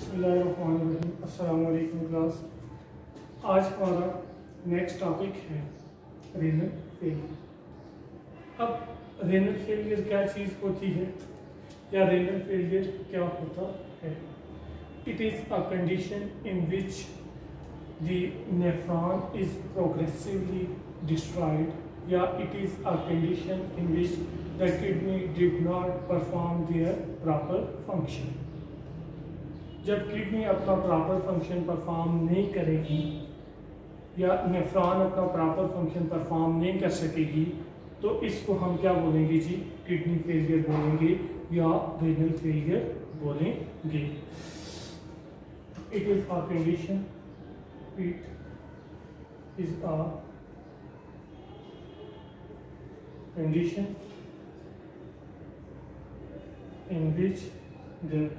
बिस्मिल्लाहिर्रहमानिर्रहीम। अस्सलाम वालेकुम क्लास। आज हमारा नेक्स्ट टॉपिक है रेनल फेलियर। अब रेनल फेलियर क्या चीज़ होती है या रेनल फेलियर क्या होता है? It is a condition in which the nephron is progressively destroyed या it is a condition in which the kidney did not perform their proper function. जब किडनी अपना प्रॉपर फंक्शन परफॉर्म नहीं करेगी या nephron अपना प्रॉपर फंक्शन परफॉर्म नहीं कर सकेगी तो इसको हम क्या बोलेंगे जी? किडनी फेलियर बोलेंगे या रेनल फेलियर बोलेंगे। It is a condition, it is a condition in which the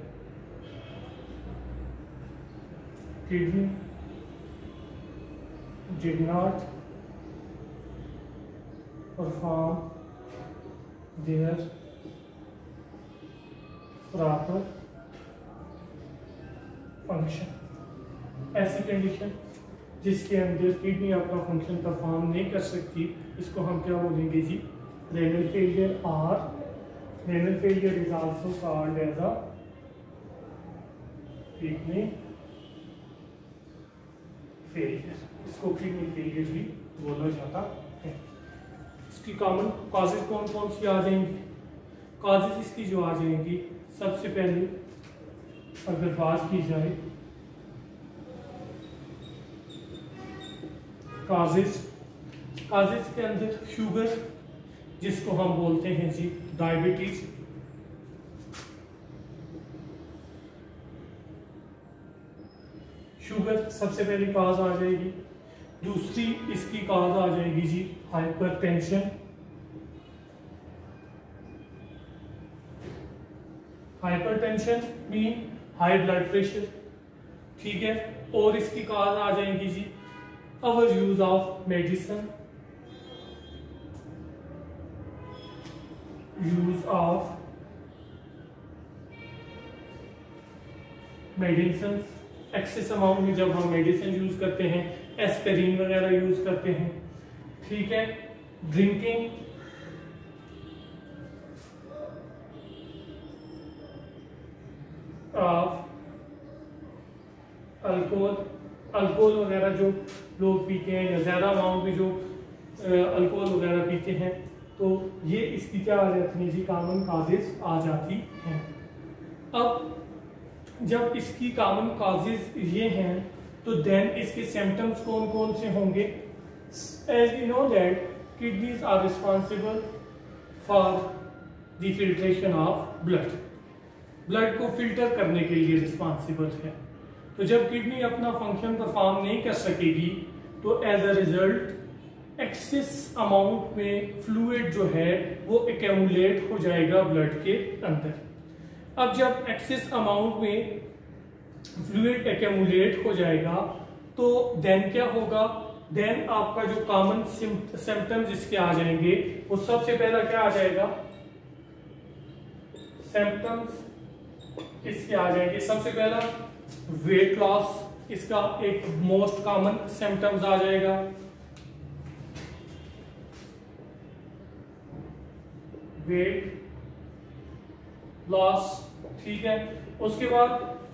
kidney did not perform their proper function। ऐसी कंडीशन जिसके अंदर किडनी अपना फंक्शन परफॉर्म नहीं कर सकती इसको हम क्या बोलेंगे जी? Renal failure. और renal failure is also called as a kidney failure. इसको किडनी फेलियर भी बोला जाता है। इसकी कॉमन कॉजेज कौन कौन सी आ जाएंगी? कॉजेज इसकी जो आ जाएंगी, सबसे पहले अगर बात की जाए कॉजेज के अंदर शुगर जिसको हम बोलते हैं जी डायबिटीज, शुगर सबसे पहली काज आ जाएगी। दूसरी इसकी काज आ जाएगी जी hypertension. Hypertension mean high blood pressure, ठीक है। और इसकी काज आ जाएंगी जी over use of medicine, use of medicine. Excess amount में जब हम मेडिसिन यूज करते हैं, एस्पिरिन वगैरह यूज करते हैं, ठीक है। ड्रिंकिंग, अल्कोहल वगैरह जो लोग पीते हैं या ज्यादा अमाउंट में जो अल्कोहल वगैरह पीते हैं, तो ये इसकी क्या आ जाती है जी? कॉमन कॉजेज आ जाती हैं। अब जब इसकी कॉमन कॉजेज ये हैं तो देन इसके सिम्टम्स कौन कौन से होंगे? As we know that kidneys are responsible for the filtration of blood. Blood को फिल्टर करने के लिए रिस्पॉन्सिबल है। तो जब किडनी अपना फंक्शन परफॉर्म नहीं कर सकेगी तो as a result excess amount में फ्लूइड जो है वो एक्यूमुलेट हो जाएगा ब्लड के अंदर। अब जब एक्सेस अमाउंट में फ्लूइड एक्यूमुलेट हो जाएगा तो देन क्या होगा? देन आपका जो कॉमन सिम्टम्स इसके आ जाएंगे, वो सबसे पहला क्या आ जाएगा? सिम्टम्स इसके आ जाएंगे। सबसे पहला वेट लॉस, इसका एक मोस्ट कॉमन सिम्टम्स आ जाएगा। वेट लॉस, ठीक है। उसके बाद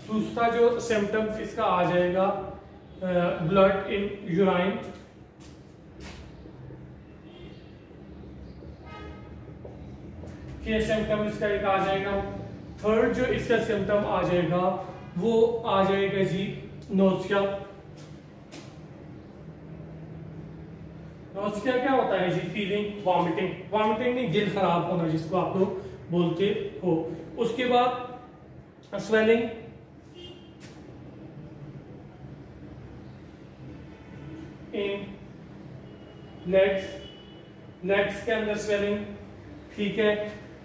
दूसरा जो सिम्टम्स इसका आ जाएगा ब्लड इन यूराइन, ये सिम्टम इसका एक आ जाएगा। थर्ड जो इसका सिम्टम आ जाएगा वो आ जाएगा जी नोज़िया। नोज़िया क्या होता है जी? Feeling, vomiting. वॉमिटिंग नहीं, दिल खराब होना जिसको आप लोग बोलते हो। उसके बाद स्वेलिंग, इन लेग्स के अंदर स्वेलिंग, ठीक है।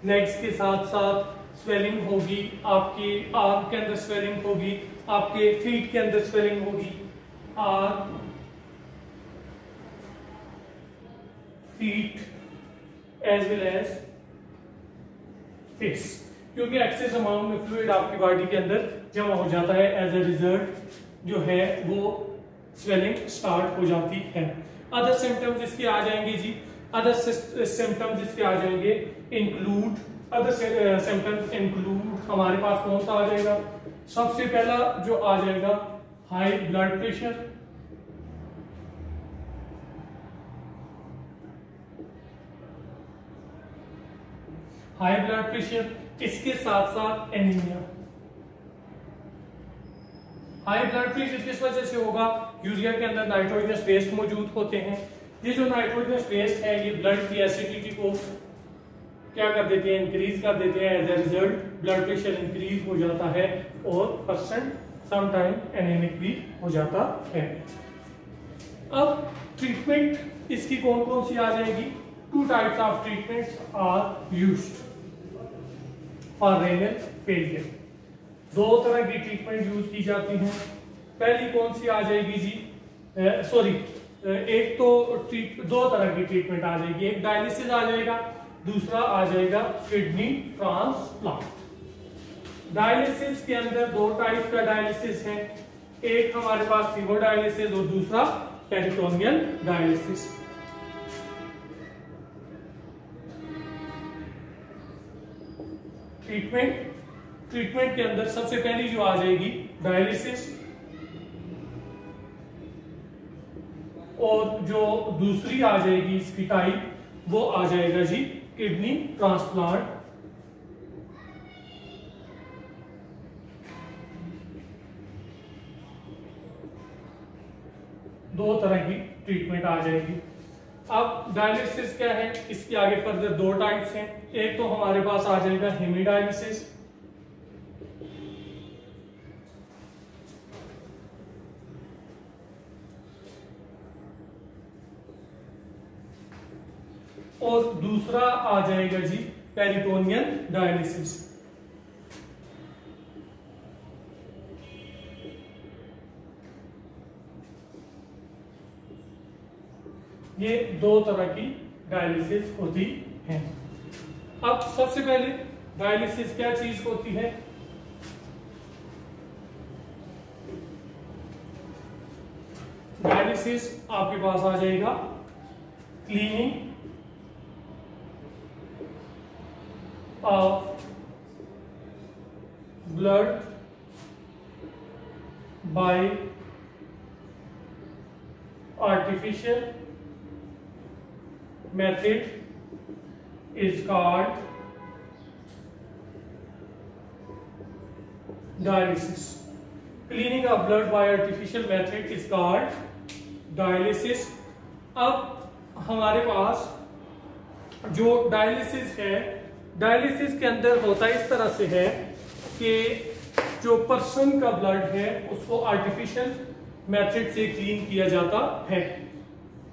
लेग्स के साथ साथ स्वेलिंग होगी, आपके आर्म के अंदर स्वेलिंग होगी, आपके फीट के अंदर स्वेलिंग होगी। Arm, feet as well as face. क्योंकि एक्सेस अमाउंट में फ्लूइड आपकी बॉडी के अंदर जमा हो जाता है, एज अ रिजल्ट जो है वो स्वेलिंग स्टार्ट हो जाती है। अदर सिम्टम्स इसके आ जाएंगे जी, अदर सिम्टम्स इसके आ जाएंगे इंक्लूड, अदर सिम्टम्स इंक्लूड हमारे पास कौन सा आ जाएगा, सबसे पहला जो आ जाएगा high blood pressure, high blood pressure, इसके साथ साथ एनीमिया। हाई ब्लड प्रेशर किस वजह से होगा, यूरिया के अंदर नाइट्रोजनस वेस्ट मौजूद होते हैं, ये जो नाइट्रोजनस वेस्ट है ये ब्लड की एसिडिटी को क्या कर देते हैं, इंक्रीज कर देते हैं, as a result blood pressure increase हो जाता है और पर्सन समटाइम एनीमिक भी हो जाता है। अब ट्रीटमेंट इसकी कौन कौन सी आ जाएगी, two types of treatments are used for renal failure, दो तरह की ट्रीटमेंट यूज की जाती हैं। पहली कौन सी आ जाएगी जी, एक तो दो तरह की ट्रीटमेंट आ जाएगी, एक डायलिसिस आ जाएगा, दूसरा आ जाएगा किडनी ट्रांसप्लांट। डायलिसिस के अंदर दो टाइप का डायलिसिस है, एक हमारे पास हीमोडायलिसिस और दूसरा पेरिटोनियल डायलिसिस। ट्रीटमेंट के अंदर सबसे पहली जो आ जाएगी डायलिसिस, और जो दूसरी आ जाएगी इसकी टाइप वो आ जाएगा जी किडनी ट्रांसप्लांट। दो तरह की ट्रीटमेंट आ जाएगी। अब डायलिसिस क्या है, इसके आगे फर्दर दो टाइप्स हैं, एक तो हमारे पास आ जाएगा हेमीडायलिसिस, और दूसरा आ जाएगा जी पेरिटोनियल डायलिसिस। ये दो तरह की डायलिसिस होती है। अब सबसे पहले डायलिसिस क्या चीज होती है, डायलिसिस आपके पास आ जाएगा cleaning of blood by artificial method is called dialysis. Cleaning of blood by artificial method is called dialysis. अब हमारे पास जो डायलिसिस है, डायलिसिस के अंदर होता इस तरह से है कि जो पर्सन का ब्लड है उसको आर्टिफिशियल मेथड से क्लीन किया जाता है।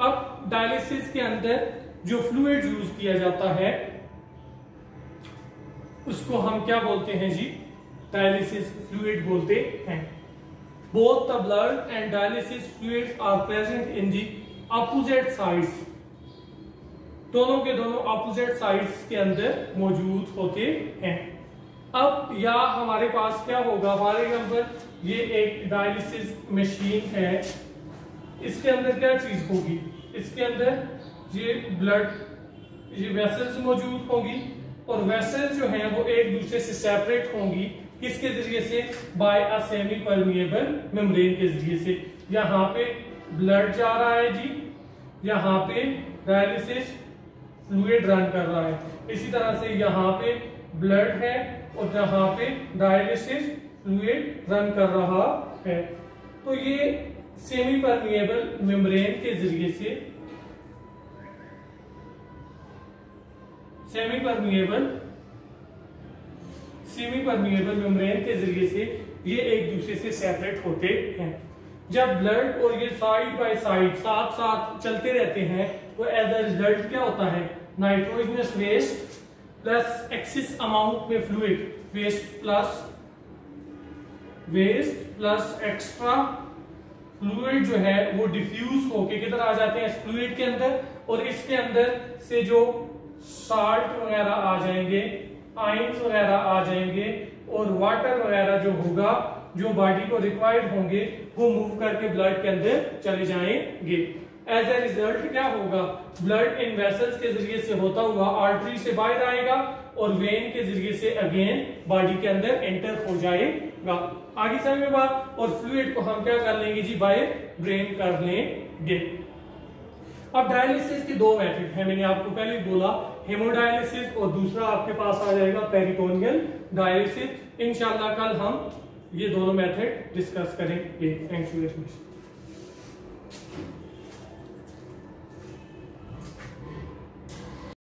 अब डायलिसिस के अंदर जो फ्लूइड यूज किया जाता है उसको हम क्या बोलते हैं जी, डायलिसिस फ्लूइड बोलते हैं। Both the blood and dialysis fluids are present in the opposite sides, दोनों के दोनों ऑपोजिट साइड्स के अंदर मौजूद होते हैं। अब या हमारे पास क्या होगा, फॉर एग्जाम्पल ये एक डायलिसिस मशीन है, इसके अंदर क्या चीज होगी, इसके अंदर ये ब्लड ये वेसल्स मौजूद होंगी और वेसल्स जो हैं वो एक दूसरे से सेपरेट होंगी, किसके जरिए से, by a semi permeable membrane के जरिए से। यहाँ पे ब्लड जा रहा है जी, यहाँ पे डायलिसिस फ्लूइड रन कर रहा है, इसी तरह से यहाँ पे ब्लड है और यहाँ पे डायलिसिस फ्लूइड रन कर रहा है। तो ये सेमी परमिएबल मेम्ब्रेन के जरिए से, सेमी परमिएबल मेम्ब्रेन के जरिए से ये एक दूसरे से सेपरेट होते हैं। जब ब्लड और ये साइड बाय साइड साथ साथ चलते रहते हैं तो एज अ रिजल्ट क्या होता है, nitrogenous waste plus excess amount में fluid, waste plus extra fluid जो है वो डिफ्यूज होके किधर आ जाते हैं, इस फ्लूइड के अंदर, और इसके अंदर से जो साल्ट वगैरह आ जाएंगे आयंस वगैरह आ जाएंगे और वाटर वगैरह जो होगा, जो बॉडी को रिक्वायर्ड होंगे, वो मूव करके ब्लड के अंदर चले जाएंगे। एज ए रिजल्ट क्या होगा, ब्लड इन वेसल्स के जरिए से होता हुआ आर्टरी से बाहर आएगा और वेन के जरिए से अगेन बॉडी के अंदर एंटर हो जाएगा। आगे समझ में बात। और फ्लूइड को हम क्या कर लेंगे जी, बाय ब्रेन कर लेंगे। अब डायलिसिस के दो मेथड हैं, मैंने आपको पहले ही बोला, हेमोडायलिसिस और दूसरा आपके पास आ जाएगा पेरिटोनियल डायलिसिस। इंशाल्लाह कल हम ये दोनों मेथड डिस्कस करेंगे। Thank you very much.